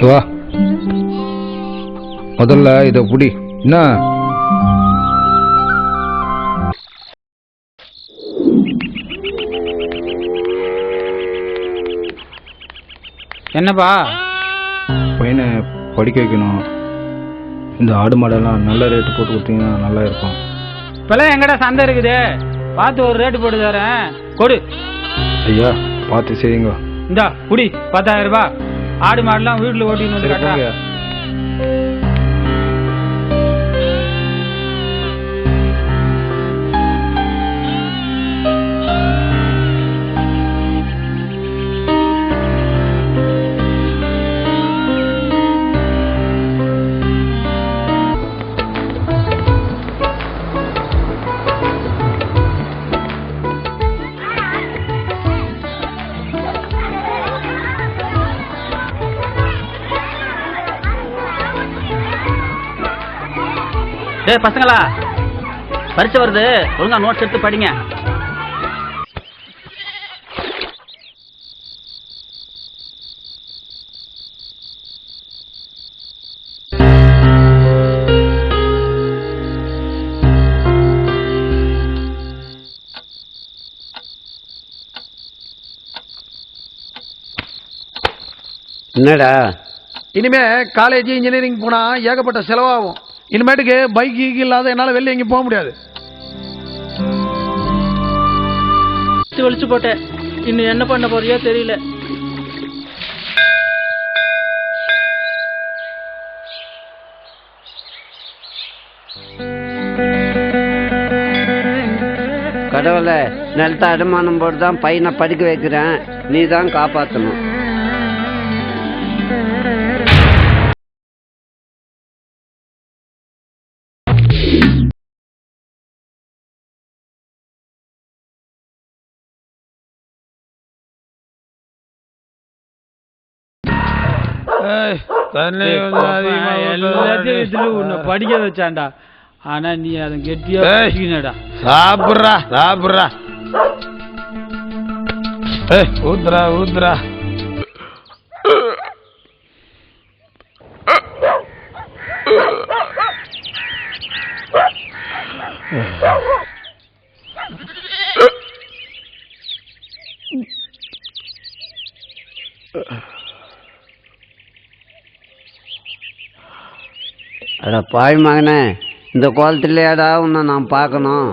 வா முதல்ல இதை புடி. என்ன என்னப்பா? பையனை படிக்க வைக்கணும். இந்த ஆடு மாடெல்லாம் நல்ல ரேட்டு போட்டு கொடுத்தீங்கன்னா நல்லா இருக்கும். இப்பெல்லாம் எங்கடா சந்தை இருக்குது? பார்த்து ஒரு ரேட்டு போட்டு தரேன், கொடு. ஐயா பார்த்து செய்யுங்க. இந்தா குடி 10,000 ரூபாய். ஆடு மாடெல்லாம் வீட்டில் ஓட்டின்னு வந்து காட்டுறாங்க. டேய் பசங்களா, பரிசு வருது, ஒழுங்கா நோட்ஸ் எடுத்து படிங்க. என்னடா இனிமே காலேஜ் இன்ஜினியரிங் போனா ஏகப்பட்ட செலவாகும். இனிமேட்டுக்கு பைக் இல்லாத என்னால வெளில எங்கேயும் போக முடியாது. வலிச்சு போட்டேன், இன்னும் என்ன பண்ண போறியோ தெரியல. கடவுளே, நிலத்தை அடமானம் போட்டு தான் பையனை படிக்க வைக்கிறேன், நீ தான் காப்பாற்றணும். எல்லாத்தையும் உன்னை படிக்க வச்சான்டா. ஆனா நீ அதை கெட்டியா சாப்பிட்றா சாப்பிட்றா. ஊத்துறா ஊத்துறா. அட பாய் மகனே, இந்த கோலத்திலேயாடா உன்னை நான் பார்க்கணும்.